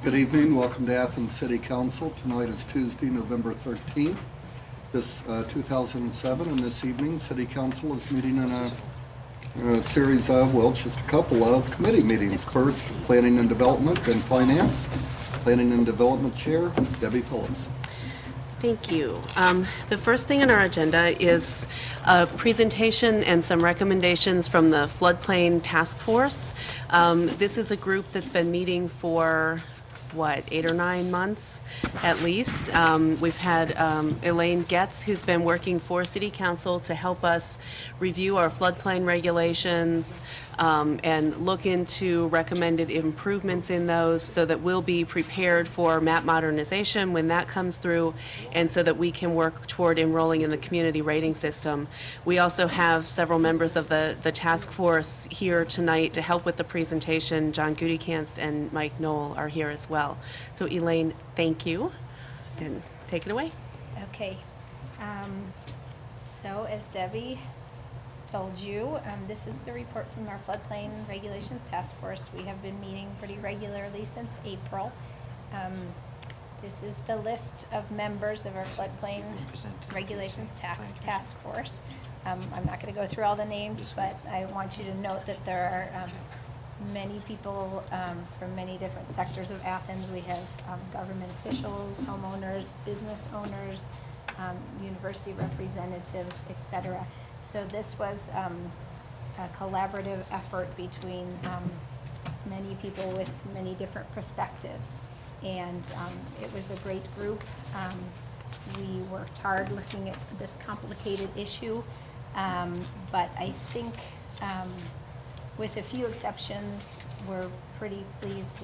Good evening. Welcome to Athens City Council. Tonight is Tuesday, November 13th, 2007, and this evening City Council is meeting in a series of, well, just a couple of committee meetings. First, Planning and Development, then Finance. Planning and Development Chair, Debbie Phillips. Thank you. The first thing on our agenda is a presentation and some recommendations from the Floodplain Task Force. This is a group that's been meeting for, 8 or 9 months at least. We've had Elaine Getz, who's been working for City Council to help us review our floodplain regulations and look into recommended improvements in those so that we'll be prepared for map modernization when that comes through, and so that we can work toward enrolling in the community rating system. We also have several members of the task force here tonight to help with the presentation. John Gutekanst and Mike Knoll are here as well. So Elaine, thank you, and take it away. Okay. So as Debbie told you, this is the report from our Floodplain Regulations Task Force. We have been meeting pretty regularly since April. This is the list of members of our Floodplain Regulations Task Force. I'm not going to go through all the names, but I want you to note that there are many people from many different sectors of Athens. We have government officials, homeowners, business owners, university representatives, etc. So this was a collaborative effort between many people with many different perspectives, and it was a great group. We worked hard looking at this complicated issue, but I think with a few exceptions, we're pretty pleased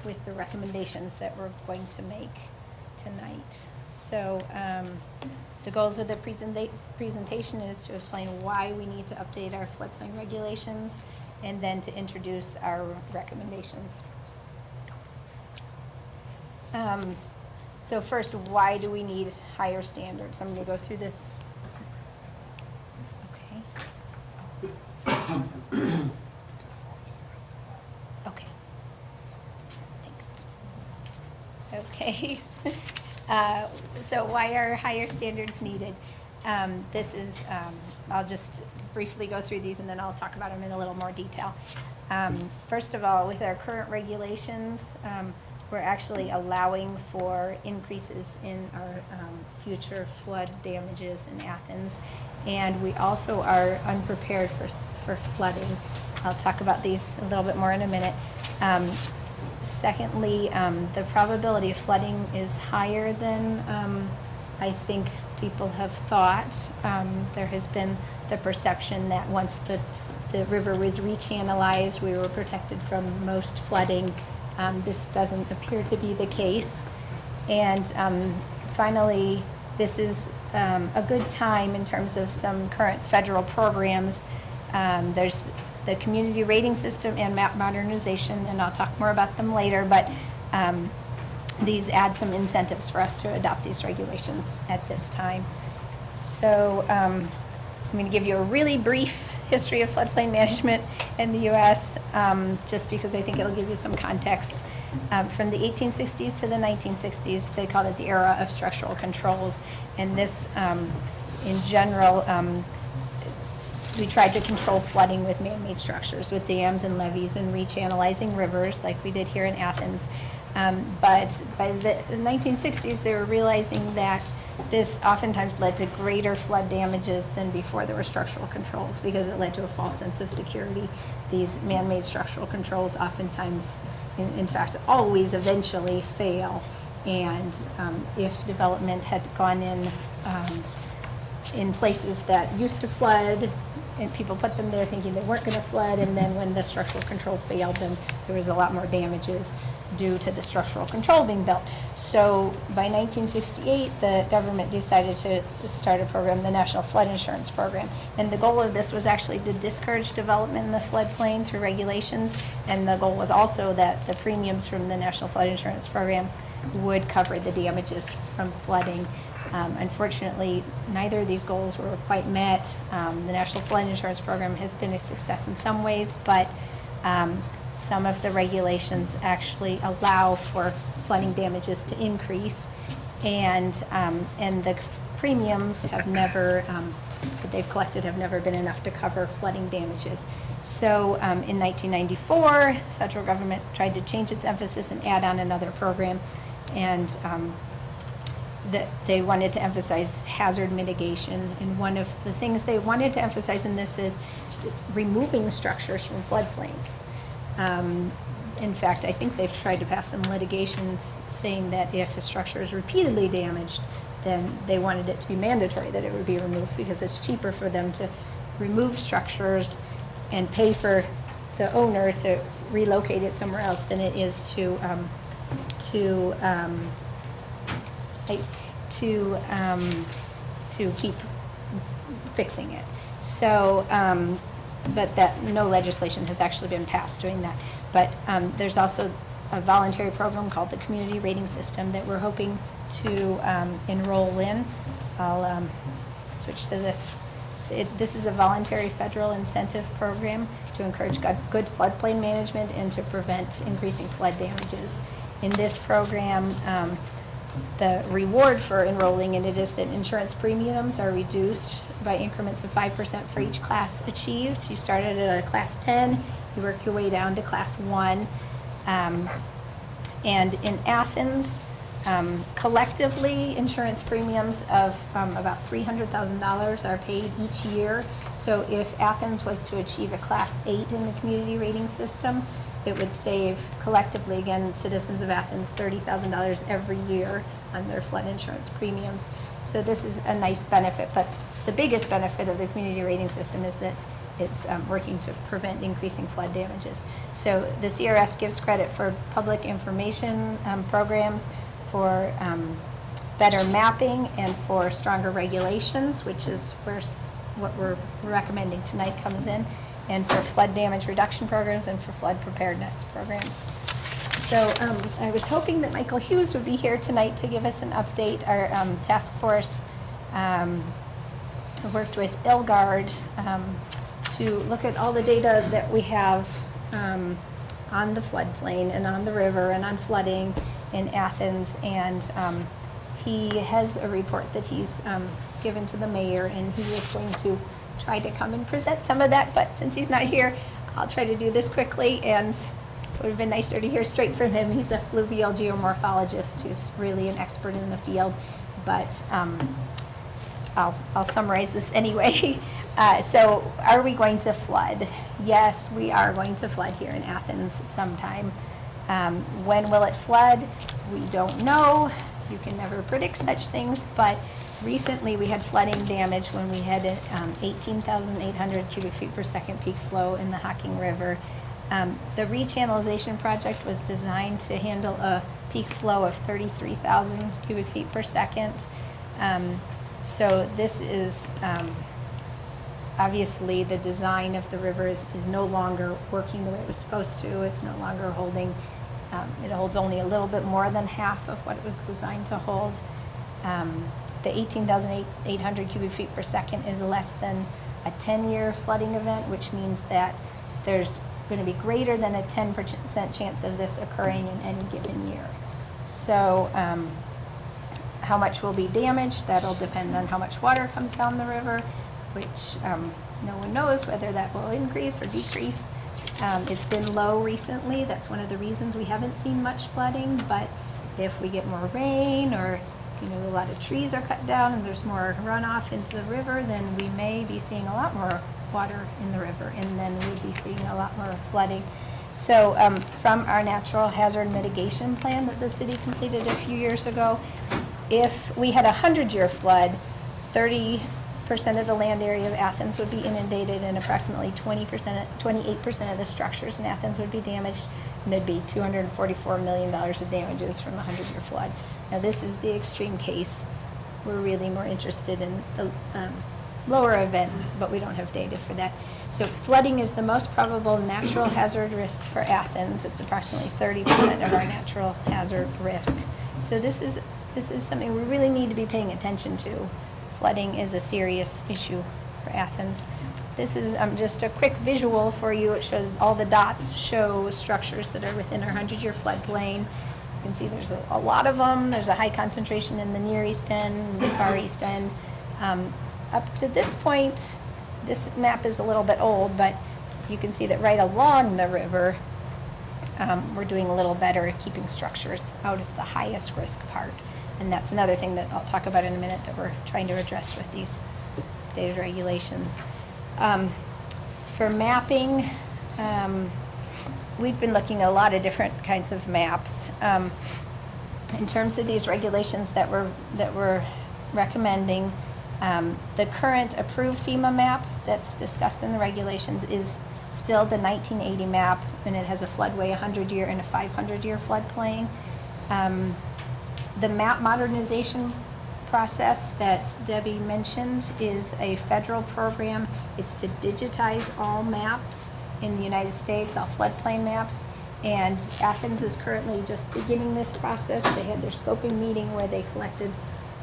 with the recommendations that we're going to make tonight. So the goals of the presentation is to explain why we need to update our floodplain regulations, and then to introduce our recommendations. So first, why do we need higher standards? I'm going to go through this. Okay. Thanks. Okay. So why are higher standards needed? This is, I'll just briefly go through these and then I'll talk about them in a little more detail. First of all, with our current regulations, we're actually allowing for increases in our future flood damages in Athens. And we also are unprepared for flooding. I'll talk about these a little bit more in a minute. Secondly, the probability of flooding is higher than I think people have thought. There has been the perception that once the river was rechannelized, we were protected from most flooding. This doesn't appear to be the case. And finally, this is a good time in terms of some current federal programs. There's the community rating system and map modernization, and I'll talk more about them later, but these add some incentives for us to adopt these regulations at this time. So I'm going to give you a really brief history of floodplain management in the U.S., just because I think it'll give you some context. From the 1860s to the 1960s, they called it the era of structural controls, and this, in general, we tried to control flooding with man-made structures, with dams and levees and rechannelizing rivers like we did here in Athens. But by the 1960s, they were realizing that this oftentimes led to greater flood damages than before there were structural controls, because it led to a false sense of security. These man-made structural controls oftentimes, in fact, always eventually fail. And if development had gone in places that used to flood, and people put them there thinking they weren't going to flood, and then when the structural control failed them, there was a lot more damages due to the structural control being built. So by 1968, the government decided to start a program, the National Flood Insurance Program. And the goal of this was actually to discourage development in the floodplain through regulations. And the goal was also that the premiums from the National Flood Insurance Program would cover the damages from flooding. Unfortunately, neither of these goals were quite met. The National Flood Insurance Program has been a success in some ways, but some of the regulations actually allow for flooding damages to increase, and the premiums have never, that they've collected have never been enough to cover flooding damages. So in 1994, the federal government tried to change its emphasis and add on another program, and that they wanted to emphasize hazard mitigation. And one of the things they wanted to emphasize in this is removing structures from floodplains. In fact, I think they've tried to pass some litigations saying that if a structure is repeatedly damaged, then they wanted it to be mandatory that it would be removed, because it's cheaper for them to remove structures and pay for the owner to relocate it somewhere else than it is to keep fixing it. So, but that no legislation has actually been passed doing that. But there's also a voluntary program called the Community Rating System that we're hoping to enroll in. I'll switch to this. This is a voluntary federal incentive program to encourage good floodplain management and to prevent increasing flood damages. In this program, the reward for enrolling in it is that insurance premiums are reduced by increments of 5% for each class achieved. You started at a class 10, you work your way down to class 1. And in Athens, collectively, insurance premiums of about $300,000 are paid each year. So if Athens was to achieve a class 8 in the community rating system, it would save collectively, again, citizens of Athens, $30,000 every year on their flood insurance premiums. So this is a nice benefit, but the biggest benefit of the community rating system is that it's working to prevent increasing flood damages. So the CRS gives credit for public information programs, for better mapping, and for stronger regulations, which is where what we're recommending tonight comes in, and for flood damage reduction programs and for flood preparedness programs. So I was hoping that Michael Hughes would be here tonight to give us an update. Our task force worked with Ilgard to look at all the data that we have on the floodplain and on the river and on flooding in Athens, and he has a report that he's given to the mayor, and he is going to try to come and present some of that, but since he's not here, I'll try to do this quickly, and it would have been nicer to hear straight from him. He's a fluvial geomorphologist who's really an expert in the field, but I'll summarize this anyway. So are we going to flood? Yes, we are going to flood here in Athens sometime. When will it flood? We don't know. You can never predict such things, but recently we had flooding damage when we had 18,800 cubic feet per second peak flow in the Hocking River. The rechannelization project was designed to handle a peak flow of 33,000 cubic feet per second. So this is obviously the design of the river is no longer working the way it was supposed to. It's no longer holding, it holds only a little bit more than half of what it was designed to hold. The 18,800 cubic feet per second is less than a 10-year flooding event, which means that there's going to be greater than a 10% chance of this occurring in any given year. So how much will be damaged? That'll depend on how much water comes down the river, which no one knows whether that will increase or decrease. It's been low recently. That's one of the reasons we haven't seen much flooding, but if we get more rain, or a lot of trees are cut down and there's more runoff into the river, then we may be seeing a lot more water in the river, and then we'd be seeing a lot more flooding. So from our natural hazard mitigation plan that the city completed a few years ago, if we had a 100-year flood, 30% of the land area of Athens would be inundated, and approximately 28% of the structures in Athens would be damaged, and there'd be $244 million of damages from a 100-year flood. Now this is the extreme case. We're really more interested in the lower event, but we don't have data for that. So flooding is the most probable natural hazard risk for Athens. It's approximately 30% of our natural hazard risk. So this is something we really need to be paying attention to. Flooding is a serious issue for Athens. This is just a quick visual for you. It shows all the dots show structures that are within our 100-year floodplain. You can see there's a lot of them. There's a high concentration in the near east end, the far east end. Up to this point, this map is a little bit old, but you can see that right along the river, we're doing a little better at keeping structures out of the highest risk part. And that's another thing that I'll talk about in a minute that we're trying to address with these updated regulations. For mapping, we've been looking at a lot of different kinds of maps. In terms of these regulations that we're recommending, the current approved FEMA map that's discussed in the regulations is still the 1980 map, and it has a floodway 100-year and a 500-year floodplain. The map modernization process that Debbie mentioned is a federal program. It's to digitize all maps in the United States, all floodplain maps. And Athens is currently just beginning this process. They had their scoping meeting where they collected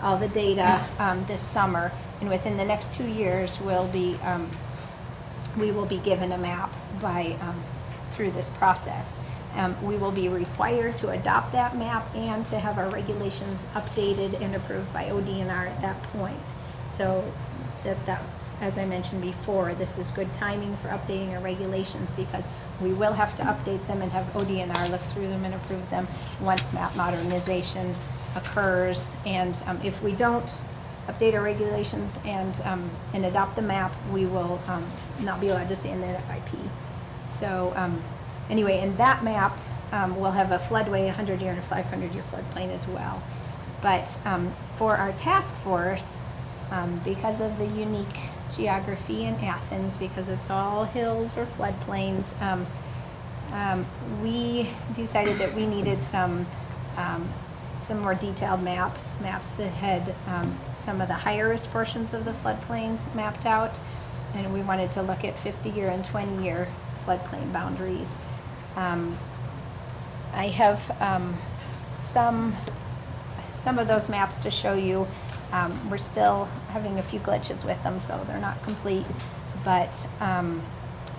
all the data this summer. And within the next 2 years, we will be given a map through this process. We will be required to adopt that map and to have our regulations updated and approved by ODNR at that point. So that's, as I mentioned before, this is good timing for updating our regulations because we will have to update them and have ODNR look through them and approve them once map modernization occurs. And if we don't update our regulations and adopt the map, we will not be allowed to stay in the NFIP. So anyway, in that map, we'll have a floodway, 100-year and a 500-year floodplain as well. But for our task force, because of the unique geography in Athens, because it's all hills or floodplains, we decided that we needed some more detailed maps that had some of the higher risk portions of the floodplains mapped out, and we wanted to look at 50-year and 20-year floodplain boundaries. I have some of those maps to show you. We're still having a few glitches with them, so they're not complete. But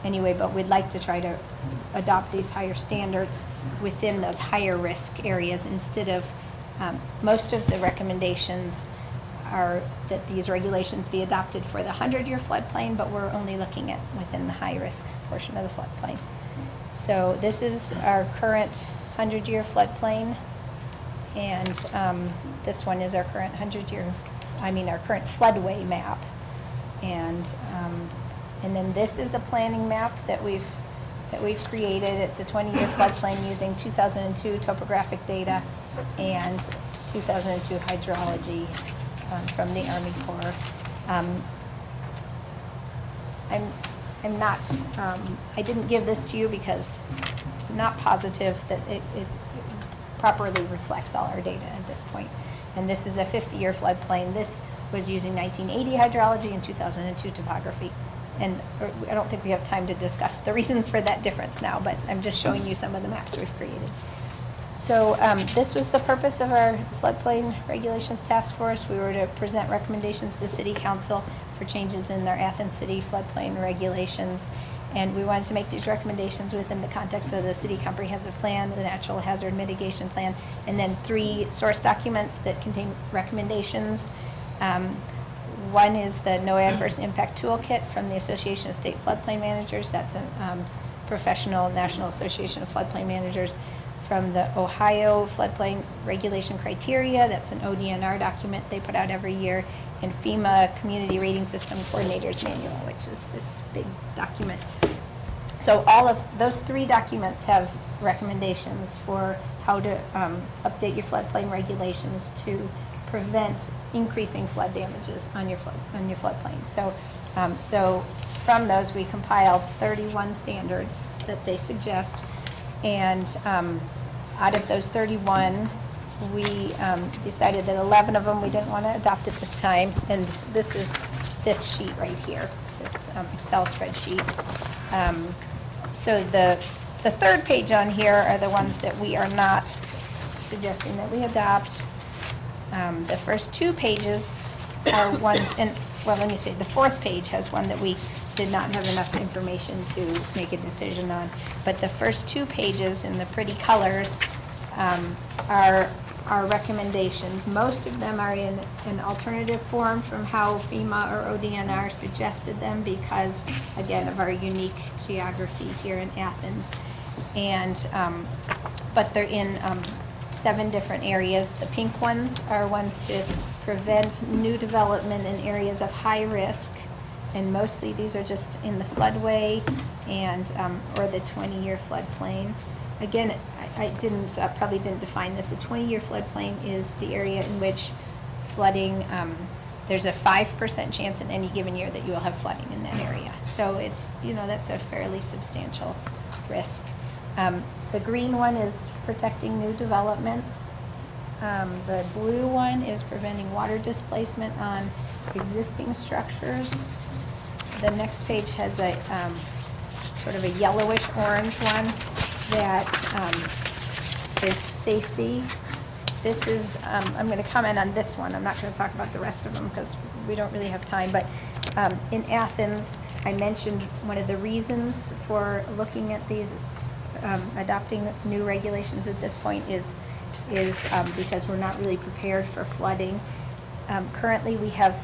anyway, but we'd like to try to adopt these higher standards within those higher risk areas instead of most of the recommendations are that these regulations be adopted for the 100-year floodplain, but we're only looking at within the high risk portion of the floodplain. So this is our current 100-year floodplain, and this one is our current our current floodway map. And then this is a planning map that we've created. It's a 20-year floodplain using 2002 topographic data and 2002 hydrology from the Army Corps. I'm not, I didn't give this to you because I'm not positive that it properly reflects all our data at this point. And this is a 50-year floodplain. This was using 1980 hydrology and 2002 topography. And I don't think we have time to discuss the reasons for that difference now, but I'm just showing you some of the maps we've created. So this was the purpose of our floodplain regulations task force. We were to present recommendations to City Council for changes in their Athens City floodplain regulations. And we wanted to make these recommendations within the context of the City Comprehensive Plan, the Natural Hazard Mitigation Plan, and then 3 source documents that contain recommendations. One is the No Adverse Impact Toolkit from the Association of State Floodplain Managers. That's a professional National Association of Floodplain Managers. From the Ohio Floodplain Regulation Criteria, that's an ODNR document they put out every year, and FEMA Community Rating System Coordinator's Manual, which is this big document. So all of those 3 documents have recommendations for how to update your floodplain regulations to prevent increasing flood damages on your floodplain. So from those, we compiled 31 standards that they suggest. And out of those 31, we decided that 11 of them we didn't want to adopt at this time. And this is this sheet right here, this Excel spreadsheet. So the third page on here are the ones that we are not suggesting that we adopt. The first 2 pages are ones, and well, let me say, the 4th page has one that we did not have enough information to make a decision on. But the first 2 pages in the pretty colors are our recommendations. Most of them are in an alternative form from how FEMA or ODNR suggested them because, again, of our unique geography here in Athens. And, but they're in 7 different areas. The pink ones are ones to prevent new development in areas of high risk. And mostly these are just in the floodway and, or the 20-year floodplain. Again, I didn't, probably didn't define this. A 20-year floodplain is the area in which flooding, there's a 5% chance in any given year that you will have flooding in that area. So it's, you know, that's a fairly substantial risk. The green one is protecting new developments. The blue one is preventing water displacement on existing structures. The next page has a sort of a yellowish orange one that is safety. This is, I'm going to comment on this one. I'm not going to talk about the rest of them because we don't really have time. But in Athens, I mentioned one of the reasons for looking at these, adopting new regulations at this point is because we're not really prepared for flooding. Currently, we have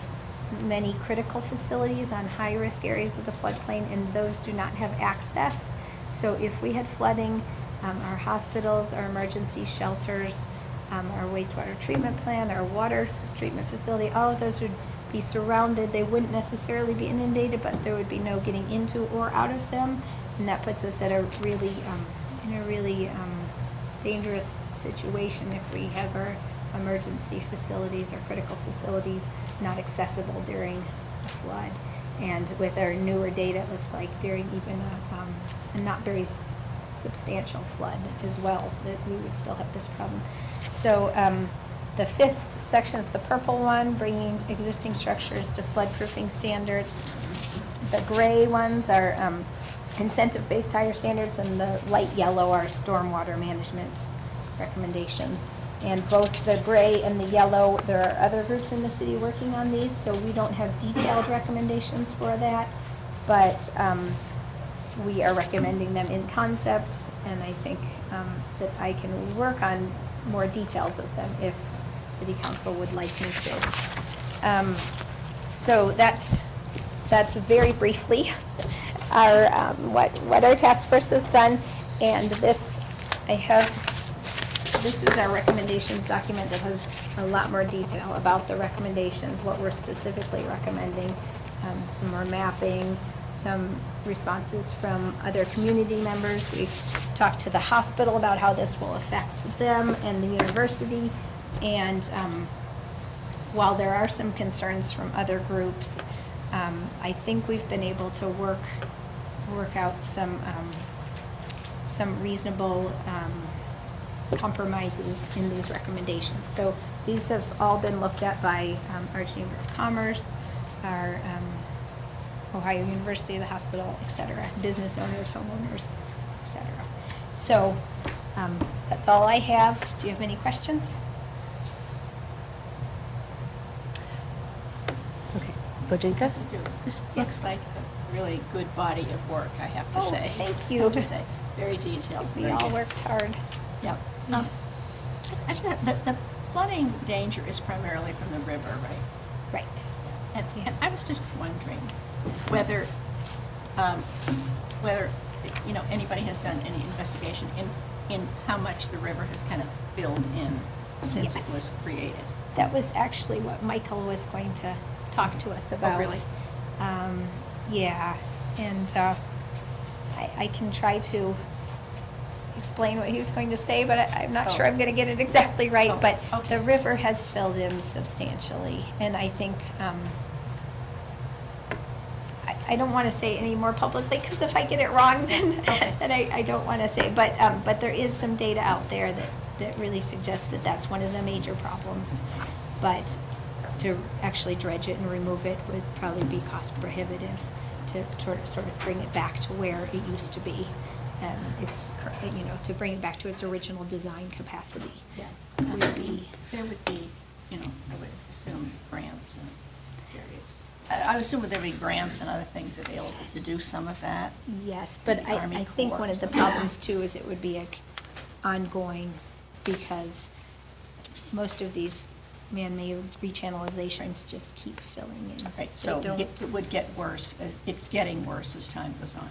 many critical facilities on high-risk areas of the floodplain, and those do not have access. So if we had flooding, our hospitals, our emergency shelters, our wastewater treatment plant, our water treatment facility, all of those would be surrounded. They wouldn't necessarily be inundated, but there would be no getting into or out of them. And that puts us at a really, in a really dangerous situation if we have our emergency facilities or critical facilities not accessible during a flood. And with our newer data, it looks like during even a not very substantial flood as well, that we would still have this problem. So the 5th section is the purple one, bringing existing structures to flood-proofing standards. The gray ones are incentive-based higher standards, and the light yellow are stormwater management recommendations. And both the gray and the yellow, there are other groups in the city working on these, so we don't have detailed recommendations for that, but we are recommending them in concept, and I think that I can work on more details of them if City Council would like me to. So that's very briefly our what our task force has done, and this is our recommendations document that has a lot more detail about the recommendations, what we're specifically recommending, some more mapping, some responses from other community members. We've talked to the hospital about how this will affect them and the university. And while there are some concerns from other groups, I think we've been able to work out some reasonable compromises in these recommendations. So these have all been looked at by our Chamber of Commerce, our Ohio University, the hospital, et cetera, business owners, homeowners, et cetera. So that's all I have. Do you have any questions? Okay. Bojinkas? This looks like a really good body of work, I have to Oh, say. thank you. I have to say, very detailed. We very all good. worked hard. Yep. Actually, the flooding danger is primarily from the river, right? Right. And I was just wondering whether, you know, anybody has done any investigation in how much the river has kind of filled in since Yes. it was created. That was actually what Michael was going to talk to us about. Oh, really? Yeah, and I can try to explain what he was going to say, but I'm not sure I'm going to get it exactly right. Oh, But okay. the river has filled in substantially, and I think I don't want to say any more publicly because if I get it wrong, then then I don't want to say. But there is some data out there that really suggests that that's one of the major problems. But to actually dredge it and remove it would probably be cost prohibitive to sort of bring it back to where it used to be. It's, you know, to bring it back to its original design capacity. There would be, you know, I would assume grants and various I assume there'd be grants and other things available to do some of that. Yes, but The Army I think Corps one or of the something. problems too is it would be ongoing because most of these man-made rechannelizations just keep filling in. Right, They so don't- it would get worse, it's getting worse as time goes on.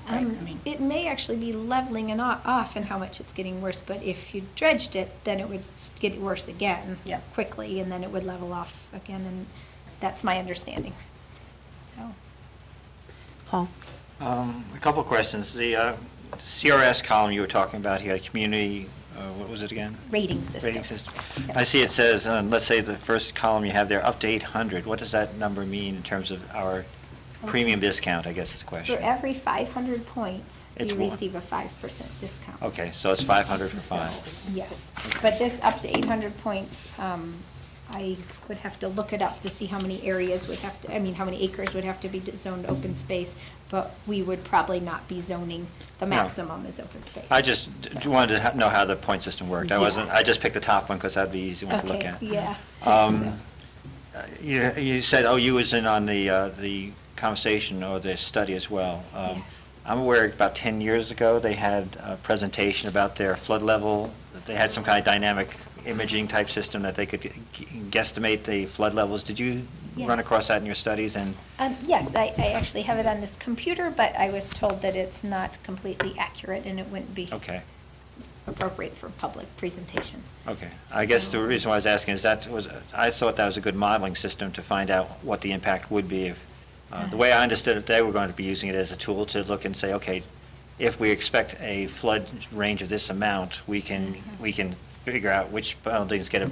Right, I mean, It may actually be leveling and off in how much it's getting worse, but if you dredged it, then it would get worse again. Yeah. Quickly, and then it would level off again, and that's my understanding. So, Paul? A couple of questions. The CRS column you were talking about here, community, what was it again? rating system. Rating system. Yep. I see it says, let's say the first column you have there, up to 800. What does that number mean in terms of our premium discount, I guess is the For question. every 500 points, It's you one. receive a 5% discount. Okay, so it's 500 for five. Yes, but this up to 800 points, I would have to look it up to see how many areas would have to, I mean, how many acres would have to be zoned open space, but we would probably not be zoning, the No. maximum is open space. I just wanted to know how the point system worked. Yeah. I just picked the top one because that'd be easy one to look Okay, at. yeah. You said, you was in on the conversation or the study as well. Yes. I'm aware about 10 years ago, they had a presentation about their flood level. They had some kind of dynamic imaging type system that they could guesstimate the flood levels. Did you Yeah. run across that in your studies? And Yes, I actually have it on this computer, but I was told that it's not completely accurate and it wouldn't be okay, appropriate for public presentation. okay. I guess the reason why I was asking is I thought that was a good modeling system to find out what the impact would be if, the way I understood it, they were going to be using it as a tool to look and say, okay, if we expect a flood range of this amount, we can figure out which buildings get,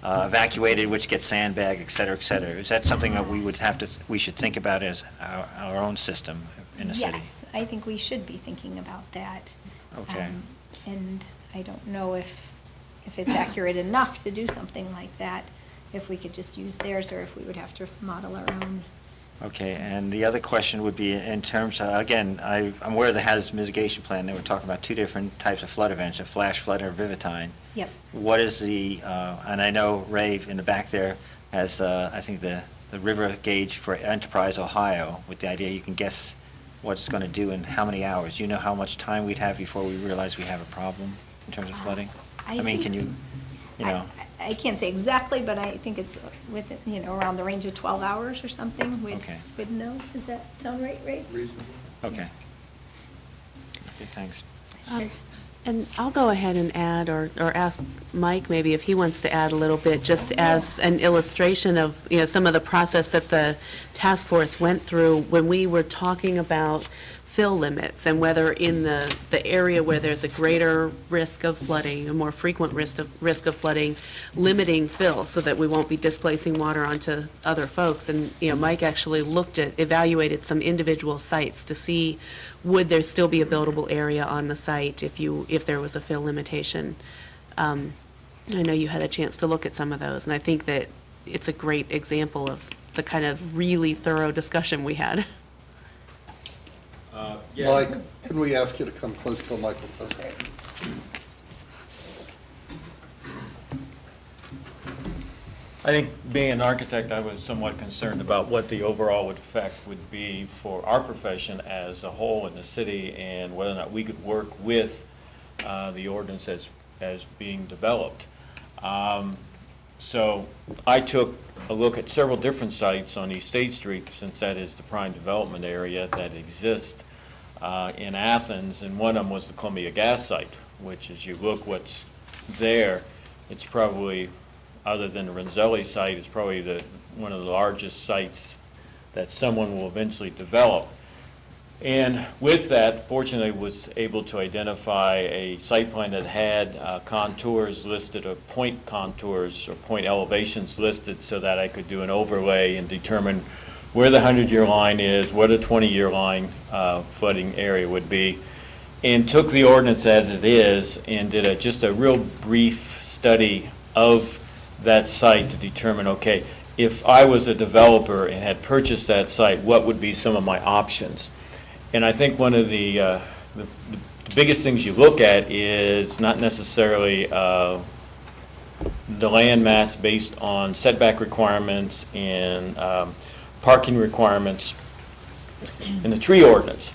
evacuated, which get sandbagged, et cetera, et cetera. Is that something that we should think about as our own system in the city? Yes, I think we should be thinking about that. Okay. And I don't know if it's accurate enough to do something like that, if we could just use theirs or if we would have to model our own. Okay, and the other question would be in terms of, again, I'm aware of the hazard mitigation plan. They were talking about two different types of flood events, a flash flood and a vivittine. Yep. What is and I know Ray in the back there has, I think, the river gauge for Enterprise, Ohio, with the idea you can guess what it's going to do in how many hours. Do you know how much time we'd have before we realize we have a problem in terms of flooding? I mean, think- can you, I can't say exactly, but I think it's around the range of 12 hours or something. Okay. We'd know. Does that sound right, Ray? okay. Okay, thanks. And I'll go ahead and add, or ask Mike maybe if he wants to add a little bit, just as an illustration of, some of the process that the task force went through when we were talking about fill limits and whether in the area where there's a greater risk of flooding, a more frequent risk of flooding, limiting fill so that we won't be displacing water onto other folks. And, Mike actually evaluated some individual sites to see would there still be a buildable area on the site if there was a fill limitation. I know you had a chance to look at some of those, and I think that it's a great example of the kind of really thorough discussion we had. Mike, can we ask you to come close to a microphone? I think being an architect, I was somewhat concerned about what the overall effect would be for our profession as a whole in the city and whether or not we could work with the ordinance as being developed. So I took a look at several different sites on East State Street, since that is the prime development area that exists in Athens, and one of them was the Columbia Gas site, which as you look what's there, it's probably, other than the Renzelli site, it's probably one of the largest sites that someone will eventually develop. And with that, fortunately, was able to identify a site plan that had contours listed, or point contours or point elevations listed, so that I could do an overlay and determine where the 100-year line is, where the 20-year line flooding area would be, and took the ordinance as it is and did just a real brief study of that site to determine, okay, if I was a developer and had purchased that site, what would be some of my options? And I think one of the biggest things you look at is not necessarily the land mass based on setback requirements and parking requirements in the tree ordinance,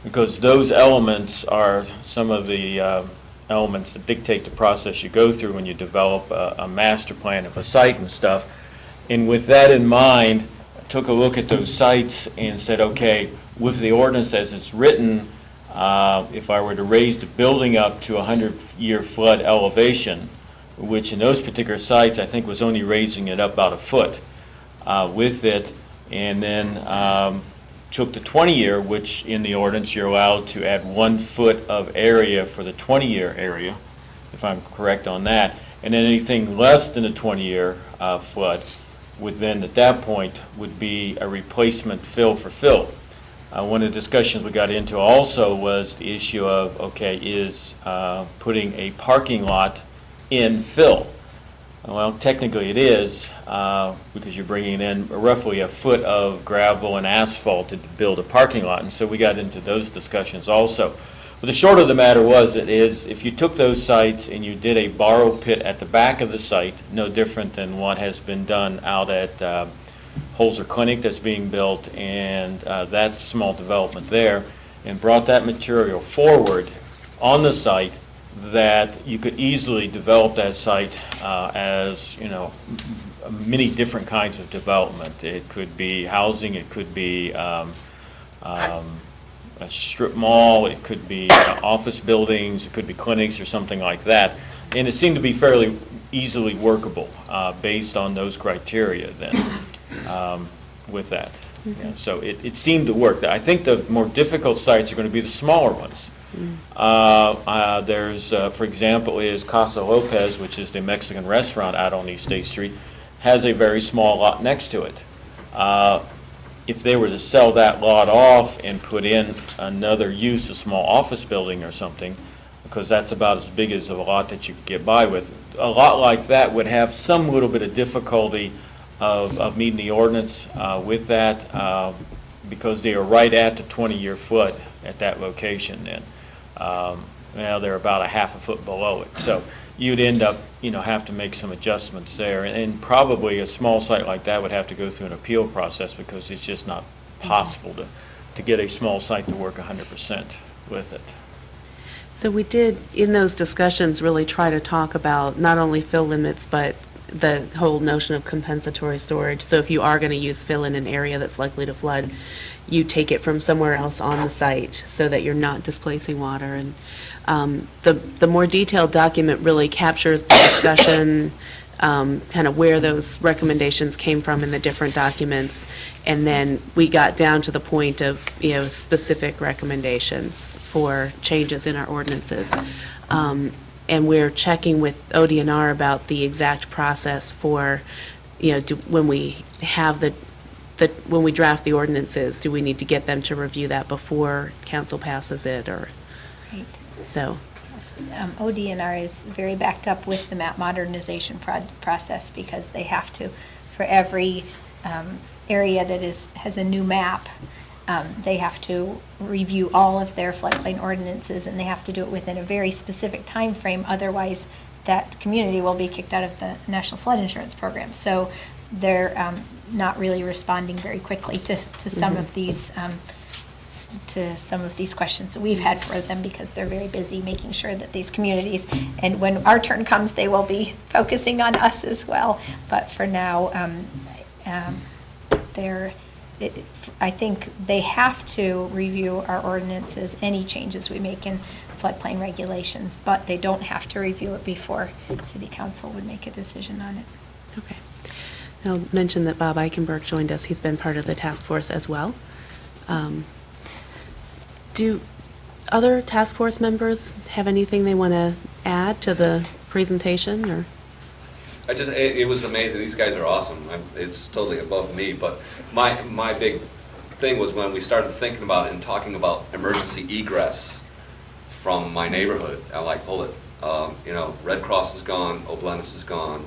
because those elements are some of the elements that dictate the process you go through when you develop a master plan of a site and stuff. And with that in mind, I took a look at those sites and said, okay, with the ordinance as it's written, if I were to raise the building up to 100-year flood elevation, which in those particular sites I think was only raising it up about a foot with it, and then took the 20-year, which in the ordinance you're allowed to add 1 foot of area for the 20-year area, if I'm correct on that, and then anything less than a 20-year flood would then at that point would be a replacement fill for fill. One of the discussions we got into also was the issue of, okay, is putting a parking lot in fill? Well, technically it is, because you're bringing in roughly a foot of gravel and asphalt to build a parking lot, and so we got into those discussions also. But the short of the matter was, it is, if you took those sites and you did a borrow pit at the back of the site, no different than what has been done out at Holzer Clinic that's being built, and that small development there, and brought that material forward on the site, that you could easily develop that site as, you know, many different kinds of development. It could be housing, it could be a strip mall, it could be office buildings, it could be clinics or something like that. And it seemed to be fairly easily workable based on those criteria then with that. Yeah, so it seemed to work. I think the more difficult sites are going to be the smaller ones. There's, for example, is Casa Lopez, which is the Mexican restaurant out on East State Street, has a very small lot next to it. If they were to sell that lot off and put in another use, a small office building or something, because that's about as big as a lot that you could get by with, a lot like that would have some little bit of difficulty of meeting the ordinance with that, because they are right at the 20-year flood at that location then. Now they're about a half a foot below it. So you'd end up, you know, have to make some adjustments there. And probably a small site like that would have to go through an appeal process, because it's just not possible to get a small site to work 100% with it. So we did, in those discussions, really try to talk about not only fill limits, but the whole notion of compensatory storage. So if you are going to use fill in an area that's likely to flood, you take it from somewhere else on the site so that you're not displacing water. And the more detailed document really captures the discussion, kind of where those recommendations came from in the different documents. And then we got down to the point of, you know, specific recommendations for changes in our ordinances. And we're checking with ODNR about the exact process for, you know, when we have when we draft the ordinances, do we need to get them to review that before council passes it, or? Right. So. Yes, ODNR is very backed up with the map modernization process, because they have to, for every area that has a new map, they have to review all of their floodplain ordinances, and they have to do it within a very specific time frame. Otherwise, that community will be kicked out of the National Flood Insurance Program. So they're not really responding very quickly to some of these questions that we've had for them, because they're very busy making sure that these communities, and when our turn comes, they will be focusing on us as well. But for now, I think they have to review our ordinances, any changes we make in floodplain regulations, but they don't have to review it before City Council would make a decision on it. Okay. I'll mention that Bob Eichenberg joined us. He's been part of the task force as well. Do other task force members have anything they want to add to the presentation, or? It was amazing. These guys are awesome. It's totally above me, but my big thing was when we started thinking about it and talking about emergency egress from my neighborhood. I'm like, hold it. You know, Red Cross is gone, Oblenis is gone.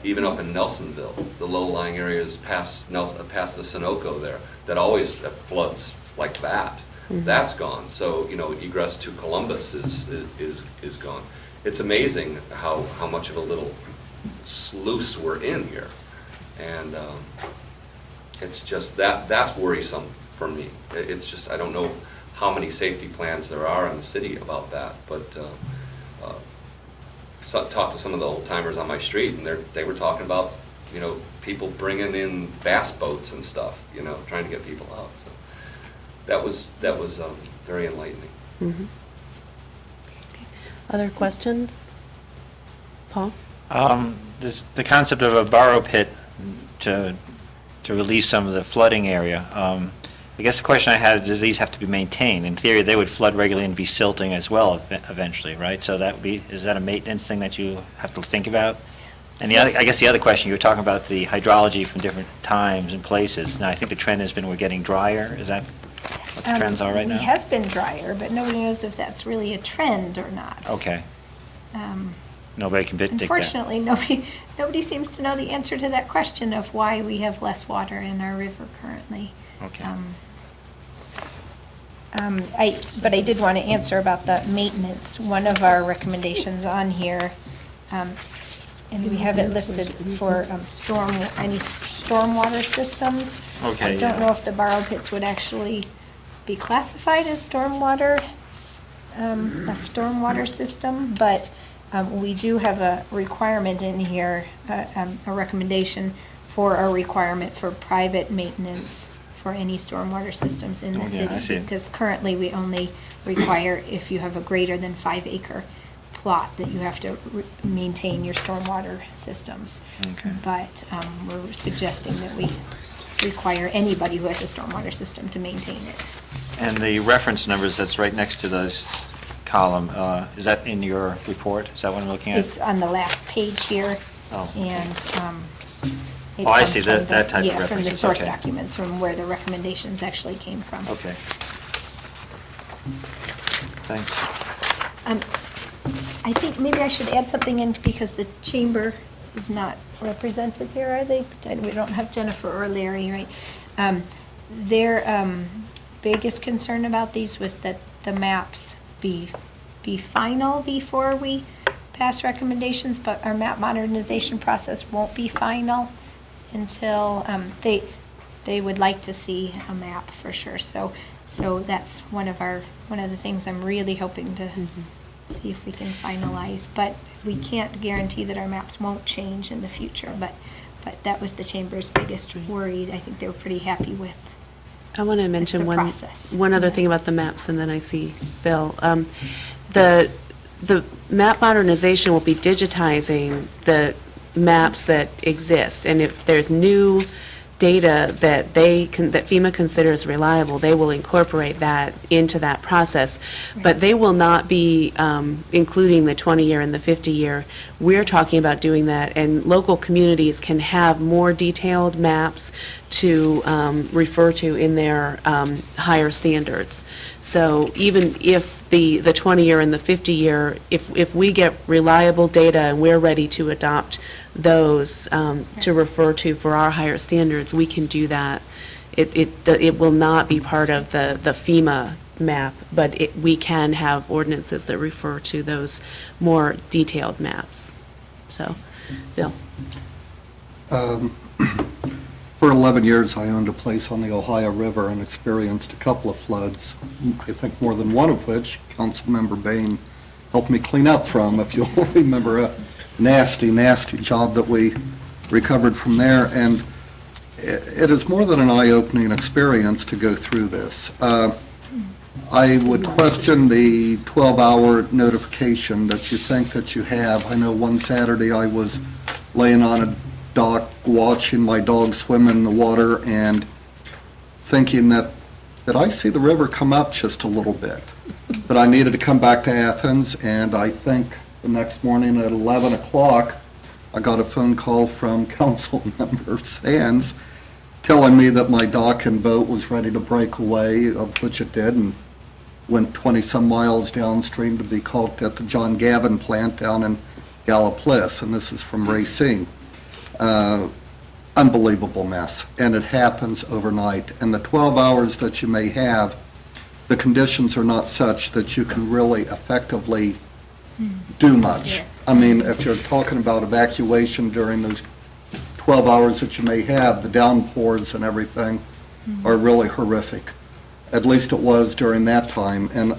Even up in Nelsonville, the low-lying areas past the Sunoco there, that always floods like that. Mm-hmm. That's gone. So, you know, egress to Columbus is gone. It's amazing how much of a little sluice were in here. And it's just, that's worrisome for me. It's just, I don't know how many safety plans there are in the city about that, but talked to some of the old timers on my street, and they were talking about, you know, people bringing in bass boats and stuff, you know, trying to get people out. So that was very enlightening. Mhm. Other questions? Paul? The concept of a borrow pit to release some of the flooding area. I guess the question I had, do these have to be maintained? In theory, they would flood regularly and be silting as well eventually, right? So that would be, is that a maintenance thing that you have to think about? And I guess the other question, you were talking about the hydrology from different times and places. Now, I think the trend has been we're getting drier. Is that what the trends are right now? We have been drier, but nobody knows if that's really a trend or not. Okay. Nobody can predict that. Unfortunately, nobody seems to know the answer to that question of why we have less water in our river currently. Okay. But I did want to answer about the maintenance. One of our recommendations on here, and we have it listed for any stormwater systems. Okay, I don't yeah. know if the borrow pits would actually be classified as stormwater, a stormwater system, but we do have a requirement in here, a recommendation for a requirement for private maintenance for any stormwater systems in the Okay, I see. city. Because currently, we only require if you have a greater than 5-acre plot that you have to maintain your stormwater systems. Okay. But we're suggesting that we require anybody who has a stormwater system to maintain it. And the reference numbers that's right next to this column, is that in your report? Is that what I'm looking at? It's on the last page here. Oh. And it Oh, I comes see, from that type of yeah, from the references, source okay. documents, from where the recommendations actually came from. Okay. Thanks. I think maybe I should add something in because the chamber is not represented here, are they? We don't have Jennifer or Larry, right? Their biggest concern about these was that the maps be final before we pass recommendations, but our map modernization process won't be final until they would like to see a map for sure. So that's one of the things I'm really hoping to see if we can finalize. But we can't guarantee that our maps won't change in the future. But that was the chamber's biggest worry. I think they were pretty happy with. I want to mention the process. one other thing about the maps, and then I see Bill. The map modernization will be digitizing the maps that exist, and if there's new data that that FEMA considers reliable, they will incorporate that into that process. But they will not be including the 20-year and the 50-year. We're talking about doing that, and local communities can have more detailed maps to refer to in their higher standards. So even if the 20-year and the 50-year, if we get reliable data and we're ready to adopt those to refer to for our higher standards, we can do that. It will not be part of the FEMA map, but we can have ordinances that refer to those more detailed maps. So, Bill. For 11 years, I owned a place on the Ohio River and experienced a couple of floods, I think more than one of which Councilmember Bain helped me clean up from, if you'll remember a nasty, nasty job that we recovered from there. And it is more than an eye-opening experience to go through this. I would question the 12-hour notification that you think that you have. I know one Saturday I was laying on a dock watching my dog swim in the water and thinking that I see the river come up just a little bit. But I needed to come back to Athens, and I think the next morning at 11 o'clock, I got a phone call from Councilmember Sands telling me that my dock and boat was ready to break away, of which it did, and went 20-some miles downstream to be caulked at the John Gavin plant down in Gallipolis, and this is from Racine. Unbelievable mess, and it happens overnight. And the 12 hours that you may have, the conditions are not such that you can really effectively do much. I mean, if you're talking about evacuation during those 12 hours that you may have, the downpours and everything are really horrific. At least it was during that time. And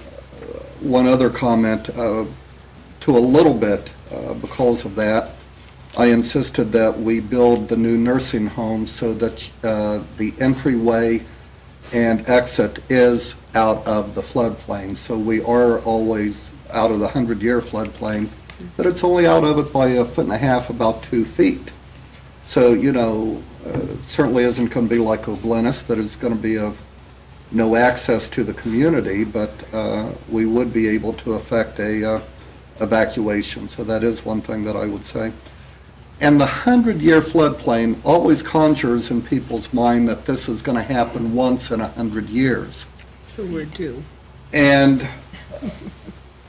one other comment, to a little bit because of that, I insisted that we build the new nursing home so that the entryway and exit is out of the floodplain. So we are always out of the 100-year floodplain, but it's only out of it by 1.5 feet, about 2 feet. So, you know, it certainly isn't going to be like O'Blennis, that is going to be of no access to the community, but we would be able to effect a evacuation. So that is one thing that I would say. And the 100-year floodplain always conjures in people's mind that this is going to happen once in 100 years. So we're due. And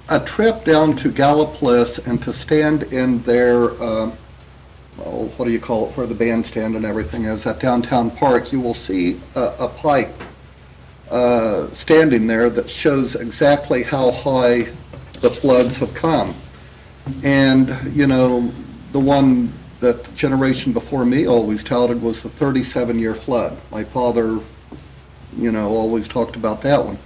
a trip down to Gallipolis and to stand in their, what do you call it, where the bandstand and everything is, at downtown park, you will see a pipe standing there that shows exactly how high the floods have come. And, you know, the one that the generation before me always touted was the 37-year flood. My father, you know, always talked about that one.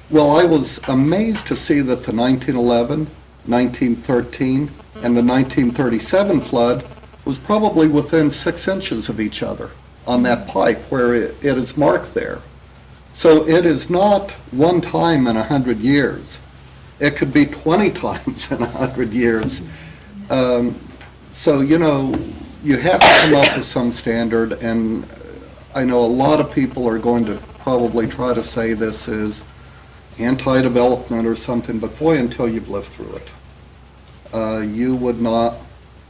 Well, I was amazed to see that the 1911, 1913, and the 1937 flood was probably within 6 inches of each other on that pipe where it is marked there. So it is not one time in 100 years. It could be 20 times in 100 years. So, you know, you have to come up with some standard, and I know a lot of people are going to probably try to say this is anti-development or something, but boy, until you've lived through it, you would not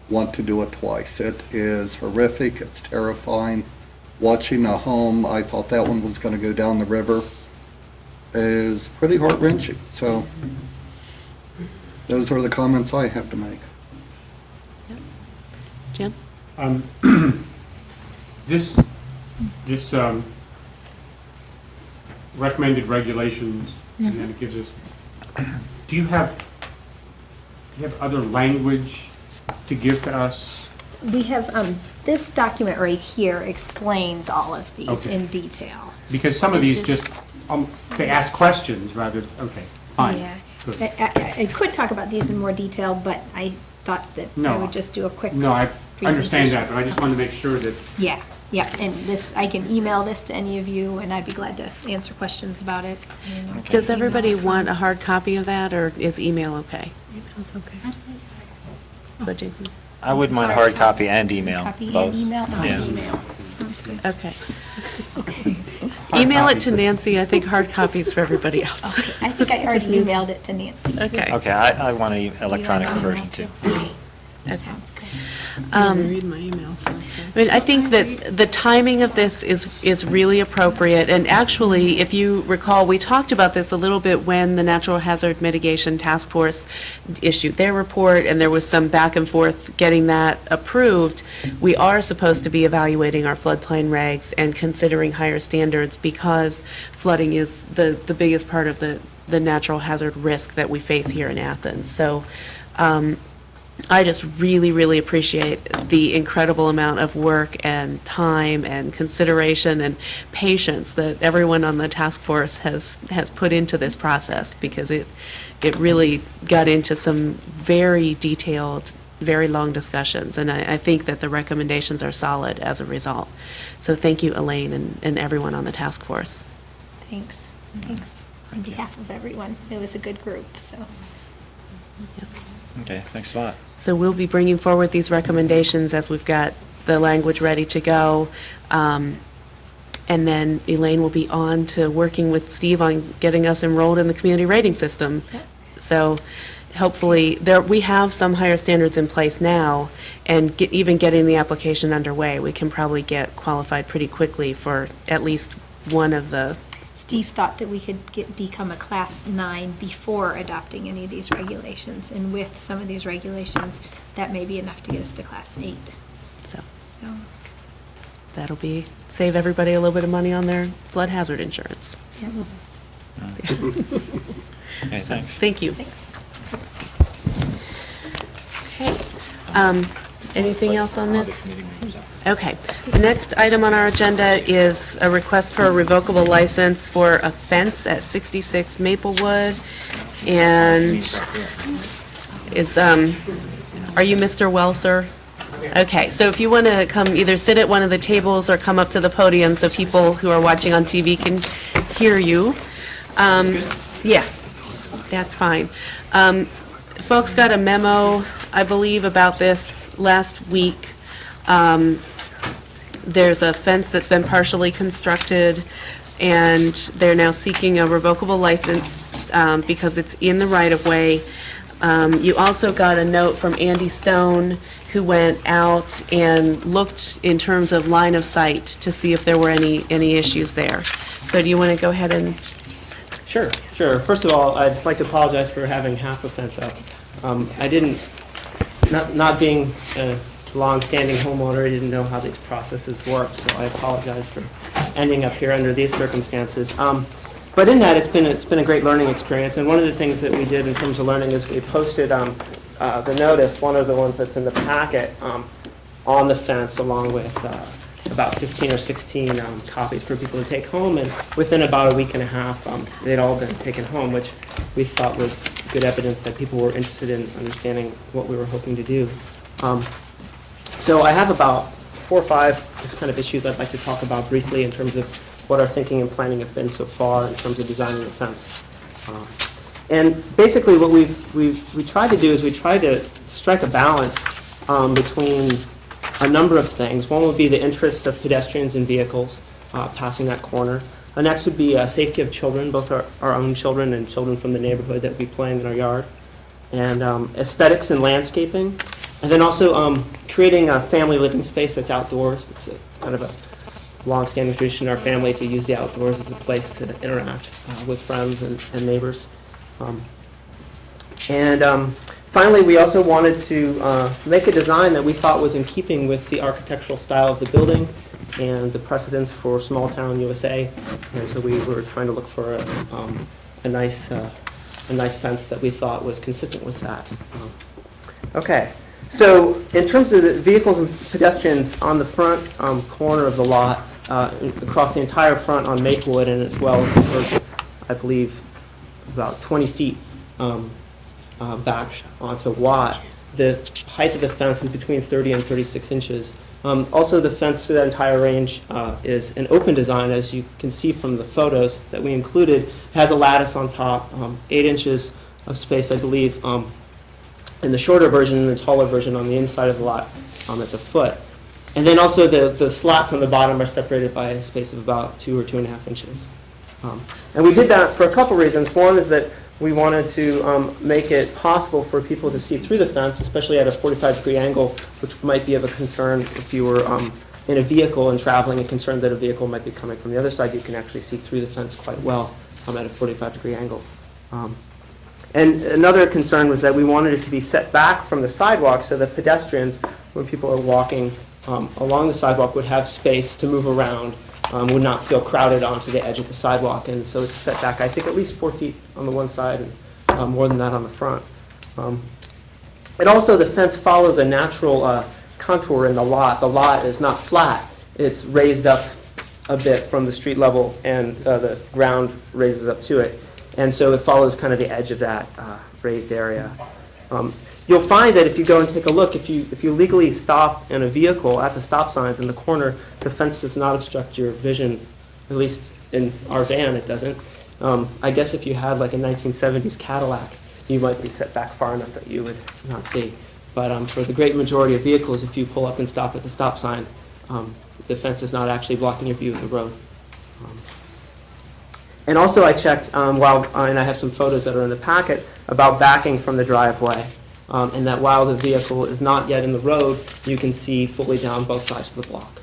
want to do it twice. It is horrific, it's terrifying. Watching a home, I thought that one was going to go down the river, is pretty heart-wrenching. So those are the comments I have to make. Jim? This recommended regulations, and then it gives us, do you have other language to give to us? We have, this document right here explains all of these Okay. in detail. Because some of This these is- just, they ask questions rather, okay, fine. Yeah. Good. I could talk about these in more detail, but I thought that I No. would just do a quick No, I understand presentation. that, but I just wanted to make sure that, Yeah, yeah, and this, I can email this to any of you, and I'd be glad to answer questions about it. Does everybody want a hard copy of that, or is email okay? Email's okay. What do you- I wouldn't mind a hard copy and email, Copy and both. email? Yeah. Email. Sounds good. Okay. Okay. Email it to Nancy, I think hard copies for everybody else. Okay, I think I already emailed it to Nancy. Okay. Okay, I want an electronic You want version email too. Okay. Okay. Sounds good. I didn't read my email, so. I mean, I think that the timing of this is really appropriate, and actually, if you recall, we talked about this a little bit when the Natural Hazard Mitigation Task Force issued their report, and there was some back and forth getting that approved. We are supposed to be evaluating our floodplain regs and considering higher standards because flooding is the biggest part of the natural hazard risk that we face here in Athens. So, I just really, really appreciate the incredible amount of work and time and consideration and patience that everyone on the task force has put into this process, because it really got into some very detailed, very long discussions, and I think that the recommendations are solid as a result. So thank you, Elaine, and everyone on the task force. Thanks, thanks. On behalf of everyone, it was a good group, so. Okay, thanks a lot. So we'll be bringing forward these recommendations as we've got the language ready to go. And then Elaine will be on to working with Steve on getting us enrolled in the community rating system. Yep. So hopefully, we have some higher standards in place now, and even getting the application underway, we can probably get qualified pretty quickly for at least one of the. Steve thought that we could become a Class 9 before adopting any of these regulations, and with some of these regulations, that may be enough to get us to Class 8. So So, that'll save everybody a little bit of money on their flood hazard insurance. yeah. Okay, thanks. Thank you. Thanks. Anything else on this? Okay. The next item on our agenda is a request for a revocable license for a fence at 66 Maplewood. And is, are you Mr. Welser? Okay, so if you want to come either sit at one of the tables or come up to the podium so people who are watching on TV can hear you. Yeah, that's fine. Folks got a memo, I believe, about this last week. There's a fence that's been partially constructed, and they're now seeking a revocable license because it's in the right-of-way. You also got a note from Andy Stone, who went out and looked in terms of line of sight to see if there were any issues there. So do you want to go ahead and... Sure. First of all, I'd like to apologize for having half a fence up. I didn't, not being a long-standing homeowner, I didn't know how these processes work, so I apologize for ending up here under these circumstances. But in that, it's been a great learning experience, and one of the things that we did in terms of learning is we posted the notice, one of the ones that's in the packet, on the fence, along with about 15 or 16 copies for people to take home, and within about a week and a half, they'd all been taken home, which we thought was good evidence that people were interested in understanding what we were hoping to do. So I have about 4 or 5 just kind of issues I'd like to talk about briefly in terms of what our thinking and planning have been so far in terms of designing the fence. And basically what we tried to do is we tried to strike a balance between a number of things. One would be the interests of pedestrians and vehicles passing that corner. The next would be safety of children, both our own children and children from the neighborhood that would be playing in our yard. And aesthetics and landscaping. And then also creating a family living space that's outdoors. It's kind of a long-standing tradition in our family to use the outdoors as a place to interact with friends and neighbors. Finally, we also wanted to make a design that we thought was in keeping with the architectural style of the building and the precedents for small town USA. And so we were trying to look for a nice fence that we thought was consistent with that. Okay. So in terms of the vehicles and pedestrians on the front corner of the lot, across the entire front on Maplewood, and as well as the first, I believe, about 20 feet back onto Watt, the height of the fence is between 30 and 36 inches. Also, the fence through that entire range is an open design, as you can see from the photos that we included. It has a lattice on top, 8 inches of space, I believe, in the shorter version, and the taller version on the inside of the lot, it's a foot. And then also the slots on the bottom are separated by a space of about 2 or 2.5 inches. And we did that for a couple reasons. One is that we wanted to make it possible for people to see through the fence, especially at a 45-degree angle, which might be of a concern if you were in a vehicle and traveling and concerned that a vehicle might be coming from the other side. You can actually see through the fence quite well at a 45-degree angle. And another concern was that we wanted it to be set back from the sidewalk so that pedestrians, when people are walking along the sidewalk, would have space to move around, would not feel crowded onto the edge of the sidewalk. And so it's set back, I think, at least 4 feet on the one side and more than that on the front. And also the fence follows a natural contour in the lot. The lot is not flat. It's raised up a bit from the street level, and the ground raises up to it. And so it follows kind of the edge of that raised area. You'll find that if you go and take a look, if you legally stop in a vehicle at the stop signs in the corner, the fence does not obstruct your vision, at least in our van it doesn't. I guess if you had like a 1970s Cadillac, you might be set back far enough that you would not see. But for the great majority of vehicles, if you pull up and stop at the stop sign, the fence is not actually blocking your view of the road. And also I checked, and I have some photos that are in the packet, about backing from the driveway. And that while the vehicle is not yet in the road, you can see fully down both sides of the block.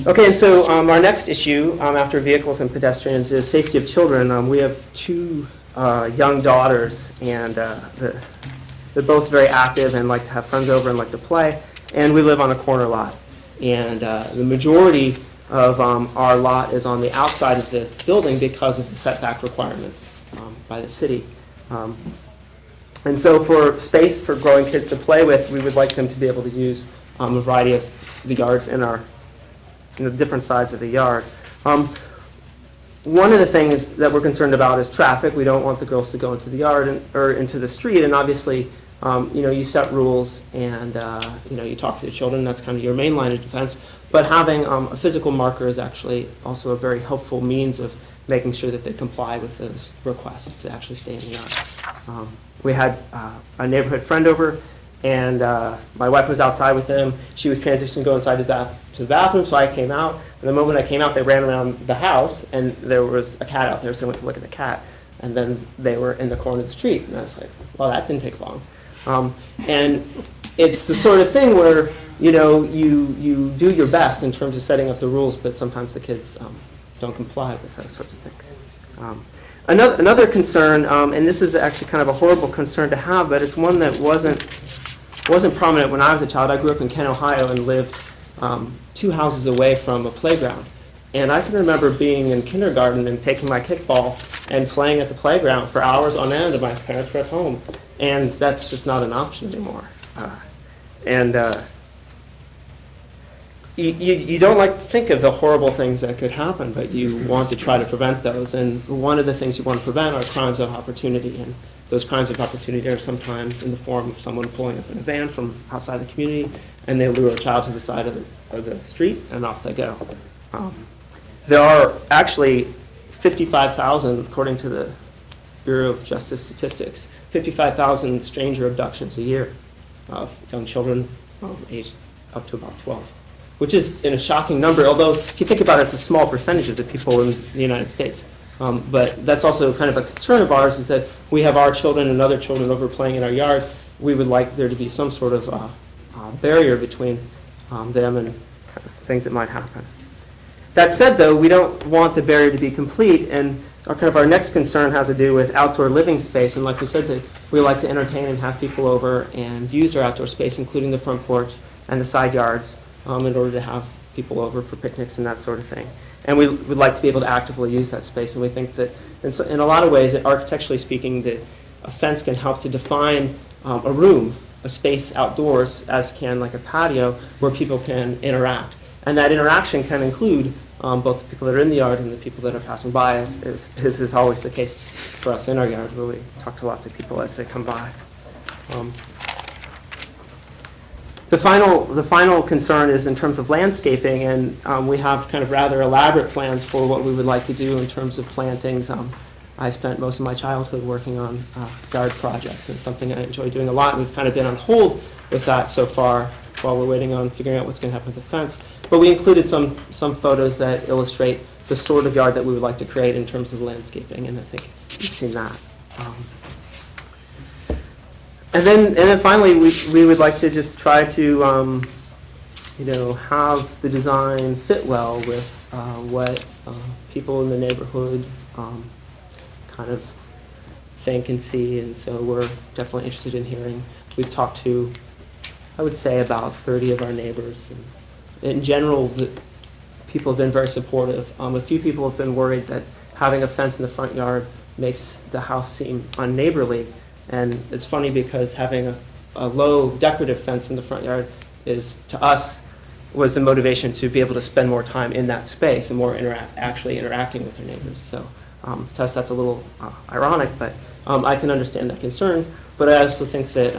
Okay, and so our next issue after vehicles and pedestrians is safety of children. We have 2 young daughters, and they're both very active and like to have friends over and like to play. And we live on a corner lot. And the majority of our lot is on the outside of the building because of the setback requirements by the city. And so for space for growing kids to play with, we would like them to be able to use a variety of the yards in the different sides of the yard. One of the things that we're concerned about is traffic. We don't want the girls to go into the yard or into the street, and obviously, you set rules and, you talk to the children. That's kind of your main line of defense. But having a physical marker is actually also a very helpful means of making sure that they comply with those requests to actually stay in the yard. We had a neighborhood friend over, and my wife was outside with them. She was transitioning to go inside to the bathroom, so I came out. And the moment I came out, they ran around the house, and there was a cat out there, so I went to look at the cat. And then they were in the corner of the street, and I was like, well, that didn't take long. And it's the sort of thing where, you do your best in terms of setting up the rules, but sometimes the kids don't comply with those sorts of things. Another concern, and this is actually kind of a horrible concern to have, but it's one that wasn't prominent when I was a child. I grew up in Kent, Ohio, and lived 2 houses away from a playground. And I can remember being in kindergarten and taking my kickball and playing at the playground for hours on end, and my parents were at home. And that's just not an option anymore. You don't like to think of the horrible things that could happen, but you want to try to prevent those. And one of the things you want to prevent are crimes of opportunity. And those crimes of opportunity are sometimes in the form of someone pulling up in a van from outside the community, and they lure a child to the side of the street, and off they go. There are actually 55,000, according to the Bureau of Justice Statistics, 55,000 stranger abductions a year of young children aged up to about 12, which is a shocking number, although if you think about it, it's a small percentage of the people in the United States. But that's also kind of a concern of ours, is that we have our children and other children over playing in our yard. We would like there to be some sort of barrier between them and kind of things that might happen. That said, though, we don't want the barrier to be complete, and our next concern has to do with outdoor living space. And like we said, that we like to entertain and have people over and use our outdoor space, including the front porch and the side yards, in order to have people over for picnics and that sort of thing. And we would like to be able to actively use that space. And we think that in a lot of ways, architecturally speaking, that a fence can help to define a room, a space outdoors, as can like a patio, where people can interact. And that interaction can include both the people that are in the yard and the people that are passing by, as is always the case for us in our yard, where we talk to lots of people as they come by. The final concern is in terms of landscaping, and we have kind of rather elaborate plans for what we would like to do in terms of plantings. I spent most of my childhood working on yard projects, and it's something I enjoy doing a lot. We've kind of been on hold with that so far while we're waiting on figuring out what's going to happen with the fence. But we included some photos that illustrate the sort of yard that we would like to create in terms of landscaping, and I think you've seen that. And then finally, we would like to just try to have the design fit well with what people in the neighborhood kind of think and see, and so we're definitely interested in hearing. We've talked to, I would say, about 30 of our neighbors. And in general, the people have been very supportive. A few people have been worried that having a fence in the front yard makes the house seem unneighborly. And it's funny because having a low decorative fence in the front yard is, to us, was the motivation to be able to spend more time in that space and more actually interacting with their neighbors. So to us, that's a little ironic, but I can understand that concern. But I also think that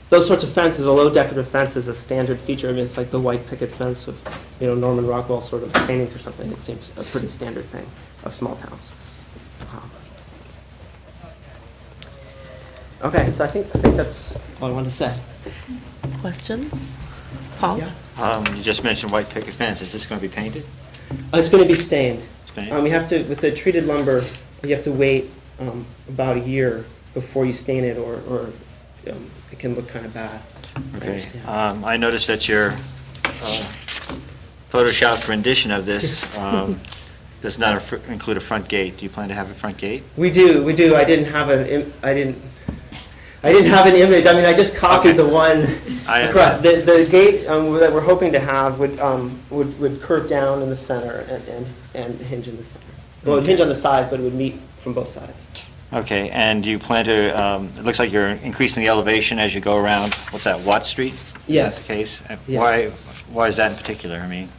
those sorts of fences, a low decorative fence, is a standard feature. I mean, it's like the white picket fence of Norman Rockwell sort of paintings or something. It seems a pretty standard thing of small towns. Okay, so I think that's all I wanted to say. Questions? Paul? Yeah. You just mentioned white picket fence. Is this going to be painted? It's going to be stained. Stained? You have to, with the treated lumber, you have to wait about a year before you stain it, or it can look kind of bad. Okay. I noticed that your Photoshopped rendition of this does not include a front gate. Do you plan to have a front gate? We do. I didn't have an image. I mean, I just copied the one across. The gate that we're hoping to have would curve down in the center and hinge in the center. Well, it would hinge on the sides, but it would meet from both sides. Okay, and do you plan to, it looks like you're increasing the elevation as you go around, what's that, Watt Street? Yes. Is that the case? Yes. Why is that in particular? I mean,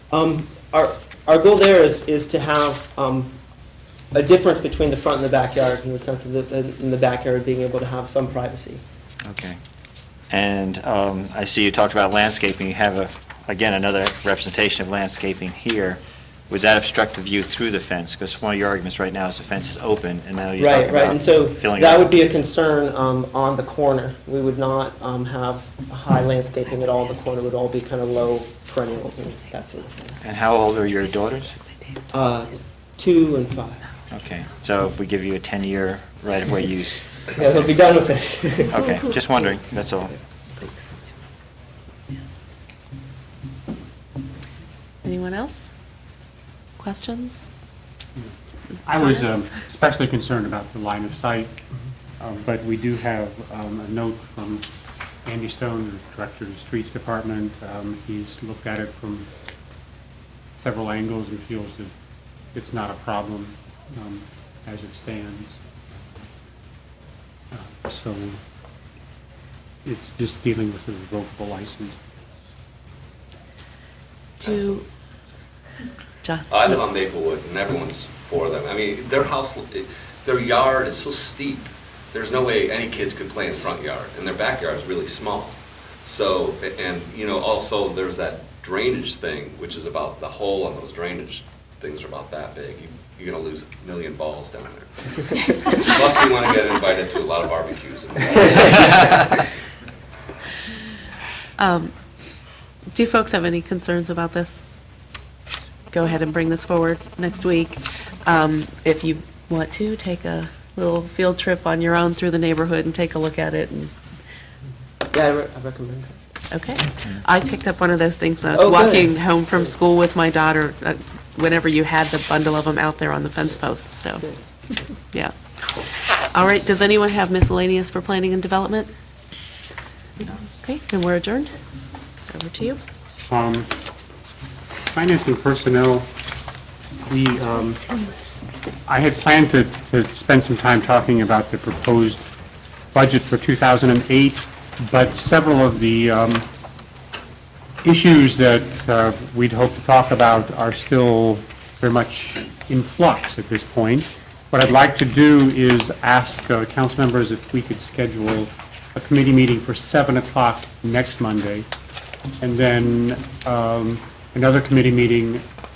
Our goal there is to have a difference between the front and the backyards in the sense of in the backyard being able to have some privacy. okay. And I see you talked about landscaping. You have, again, another representation of landscaping here. Would that obstruct the view through the fence? Because one of your arguments right now is the fence is open, and now you're talking Right, about and so filling it that up. would be a concern on the corner. We would not have high landscaping at all. The corner would all be kind of low perennials and that sort of thing. And how old are your daughters? 2 and 5. Okay, so if we give you a 10-year right-of-way use, Yeah, they'll be done with it. okay, just wondering, that's all. Anyone else? Questions? I was Comments? especially concerned about the line of sight, but we do have a note from Andy Stone, the Director of the Streets Department. He's looked at it from several angles and feels that it's not a problem as it stands. So it's just dealing with the revocable license. Do, John? I live on Maplewood, and everyone's for them. I mean, their house, their yard is so steep, there's no way any kids could play in the front yard, and their backyard is really small. So, and, you know, also there's that drainage thing, which is about, the hole on those drainage things are about that big. You're gonna lose 1 million balls down there. Plus, we wanna get invited to a lot of barbecues. Do folks have any concerns about this? Go ahead and bring this forward next week. If you want to, take a little field trip on your own through the neighborhood and take a look at it. And Yeah, I recommend that. okay. I picked up one of those things when I was Oh, good. walking home from school with my daughter, whenever you had the bundle of them out there on the fence post, so, yeah. All right, does anyone have miscellaneous for planning and development? Okay, then we're adjourned. Over to you. Finance and personnel, I had planned to spend some time talking about the proposed budget for 2008, but several of the issues that we'd hope to talk about are still very much in flux at this point. What I'd like to do is ask council members if we could schedule a committee meeting for 7 o'clock next Monday, and then another committee meeting,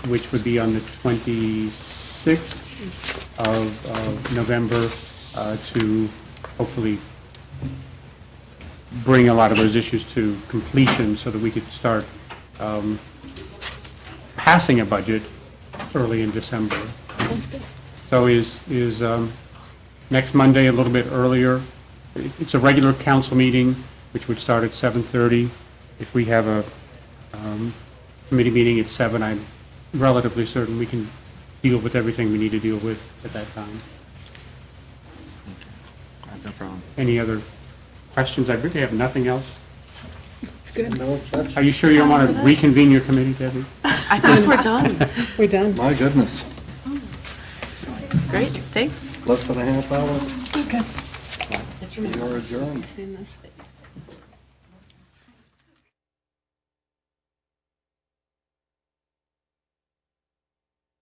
which would be on the 26th of November, to hopefully bring a lot of those issues to completion so that we could start passing a budget early in December. So is next Monday a little bit earlier? It's a regular council meeting, which would start at 7:30. If we have a committee meeting at 7, I'm relatively certain we can deal with everything we need to deal with at that time. No problem. Any other questions? I really have nothing else. It's good. No, that's, Are you sure you don't want to reconvene your committee, Debbie? I think we're done. We're done. my goodness, Great, thanks. less than a half hour, Okay. we are adjourned. Seen this.